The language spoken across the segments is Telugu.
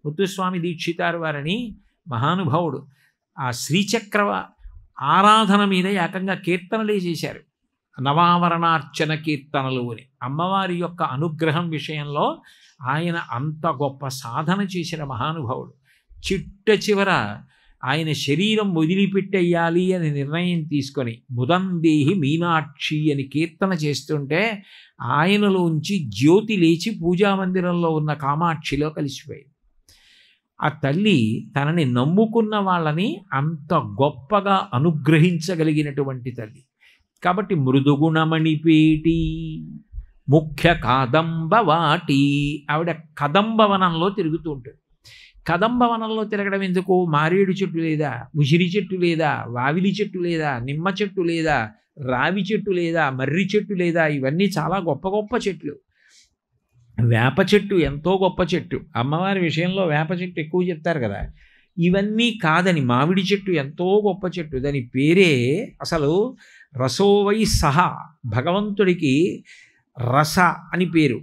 ముత్తుస్వామి దీక్షితారు వారని మహానుభావుడు ఆ శ్రీచక్ర ఆరాధన మీద ఏకంగా కీర్తనలే చేశారు. నవావరణార్చన కీర్తనలు అని అమ్మవారి యొక్క అనుగ్రహం విషయంలో ఆయన అంత గొప్ప సాధన చేసిన మహానుభావుడు. చిట్ట చివర ఆయన శరీరం వదిలిపెట్టేయాలి అని నిర్ణయం తీసుకొని ముదందేహి మీనాక్షి అని కీర్తన చేస్తుంటే ఆయనలోంచి జ్యోతి లేచి పూజామందిరంలో ఉన్న కామాక్షిలో కలిసిపోయింది. ఆ తల్లి తనని నమ్ముకున్న వాళ్ళని అంత గొప్పగా అనుగ్రహించగలిగినటువంటి తల్లి. కాబట్టి మృదుగుణమణిపేటి ముఖ్య కాదంబవాటి, ఆవిడ కదంబవనంలో తిరుగుతూ ఉంటుంది. కదంబవనంలో తిరగడం ఎందుకు? మారేడు చెట్టు లేదా, ఉసిరి చెట్టు లేదా, వావిలి చెట్టు లేదా, నిమ్మ చెట్టు లేదా, రావి చెట్టు లేదా, మర్రి చెట్టు లేదా, ఇవన్నీ చాలా గొప్ప గొప్ప చెట్లు. వేప చెట్టు ఎంతో గొప్ప చెట్టు, అమ్మవారి విషయంలో వేప చెట్టు ఎక్కువ చెప్తారు కదా. ఇవన్నీ కాదని మామిడి చెట్టు ఎంతో గొప్ప చెట్టు, దాని పేరే అసలు రసోవై సహా, భగవంతుడికి రస అని పేరు,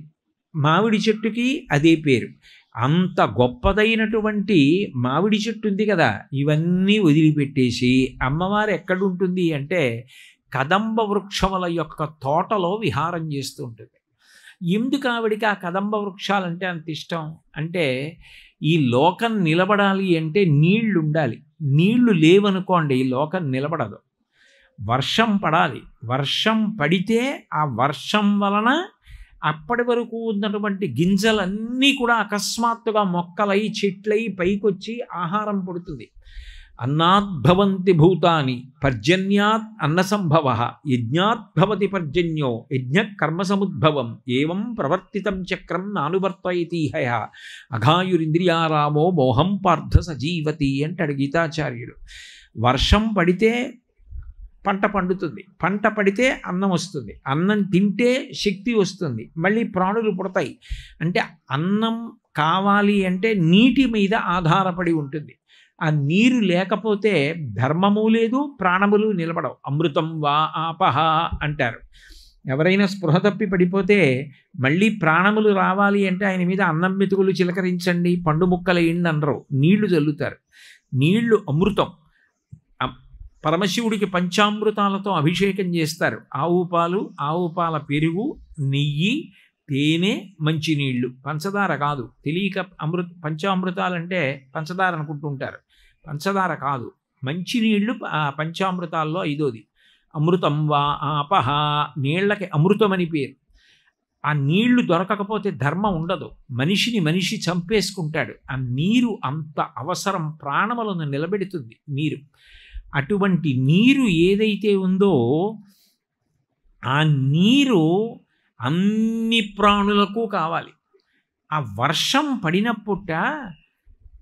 మామిడి చెట్టుకి అదే పేరు. అంత గొప్పదైనటువంటి మామిడి చెట్టు ఉంది కదా, ఇవన్నీ వదిలిపెట్టేసి అమ్మవారు ఎక్కడుంటుంది అంటే కదంబ వృక్షముల యొక్క తోటలో విహారం చేస్తూ ఉంటుంది. ఎందుకు ఆవిడికి ఆ కదంబ వృక్షాలంటే అంత ఇష్టం అంటే, ఈ లోకం నిలబడాలి అంటే నీళ్లు ఉండాలి. నీళ్లు లేవనుకోండి ఈ లోకం నిలబడదు. వర్షం పడాలి, వర్షం పడితే ఆ వర్షం వలన అప్పటి వరకు ఉన్నటువంటి గింజలన్నీ కూడా అకస్మాత్తుగా మొక్కలై చెట్లై పైకొచ్చి ఆహారం పడుతుంది. అన్నాద్భవంతి భూతాని పర్జన్యాత్ అన్నసంభవ యజ్ఞాద్భవతి పర్జన్యో యజ్ఞ కర్మసముద్భవం ఏవం ప్రవర్తితం చక్రం నానువర్తయతీహయ అఘాయురింద్రియారామో మోహం పార్థ సజీవతి అంటాడు గీతాచార్యుడు. వర్షం పడితే పంట పండుతుంది, పంట పడితే అన్నం వస్తుంది, అన్నం తింటే శక్తి వస్తుంది, మళ్ళీ ప్రాణులు పుడతాయి. అంటే అన్నం కావాలి అంటే నీటి మీద ఆధారపడి ఉంటుంది. ఆ నీరు లేకపోతే ధర్మము లేదు, ప్రాణములు నిలబడవు. అమృతం వా ఆపహ అంటారు. ఎవరైనా స్పృహ తప్పి పడిపోతే మళ్ళీ ప్రాణములు రావాలి అంటే ఆయన మీద అన్నం మెతుకులు చిలకరించండి, పండు ముక్కలేయండి అనరు, నీళ్లు చల్లుతారు. నీళ్లు అమృతం. పరమశివుడికి పంచామృతాలతో అభిషేకం చేస్తారు. ఆవు పాలు, ఆవు పాల పెరుగు, నెయ్యి, తేనె, మంచినీళ్ళు, పంచదార కాదు. తెలియక పంచామృతాలంటే పంచదార అనుకుంటుంటారు, పంచదార కాదు, మంచినీళ్ళు పంచామృతాల్లో ఐదోది. అమృతం వా ఆపహ, నీళ్లకి అమృతమని పేరు. ఆ నీళ్లు దొరకకపోతే ధర్మం ఉండదు, మనిషిని మనిషి చంపేసుకుంటాడు. ఆ నీరు అంత అవసరం, ప్రాణములను నిలబెడుతుంది నీరు. అటువంటి నీరు ఏదైతే ఉందో ఆ నీరు అన్ని ప్రాణులకు కావాలి. ఆ వర్షం పడినప్పుట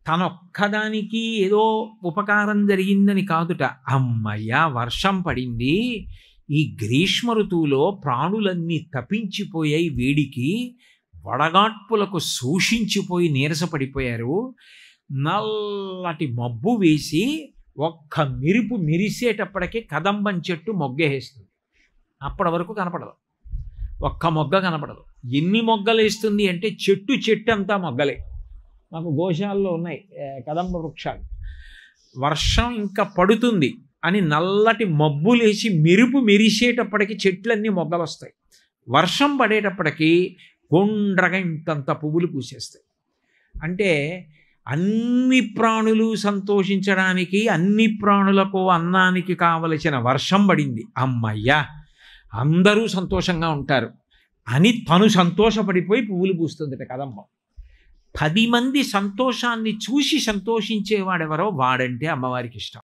తనొక్కదానికి ఏదో ఉపకారం జరిగిందని కాదుట, అమ్మయ్య వర్షం పడింది, ఈ గ్రీష్మ ఋతువులో ప్రాణులన్నీ తపించిపోయాయి, వేడికి వడగాడ్పులకు శోషించిపోయి నీరసపడిపోయారు. నల్లటి మబ్బు వేసి ఒక్క మెరుపు మెరిసేటప్పటికీ కదంబం చెట్టు మొగ్గేస్తుంది. అప్పటి వరకు కనపడదు, ఒక్క మొగ్గ కనపడదు. ఎన్ని మొగ్గలు వేస్తుంది అంటే చెట్టు అంతా మొగ్గలే. మాకు గోశాలలో ఉన్నాయి కదంబ వృక్షాలు. వర్షం ఇంకా పడుతుంది అని నల్లటి మబ్బులేసి మెరుపు మెరిసేటప్పటికి చెట్లన్నీ మొగ్గలు వస్తాయి. వర్షం పడేటప్పటికి గుండ్రగా ఇంతంత పువ్వులు పూసేస్తాయి. అంటే అన్ని ప్రాణులు సంతోషించడానికి, అన్ని ప్రాణులకు అన్నానికి కావలసిన వర్షం పడింది, అమ్మయ్యా అందరూ సంతోషంగా ఉంటారు అని తను సంతోషపడిపోయి పువ్వులు పూస్తుందట కదంబం. 10 మంది సంతోషాన్ని చూసి సంతోషించేవాడెవరో వాడంటే అమ్మవారికి ఇష్టం.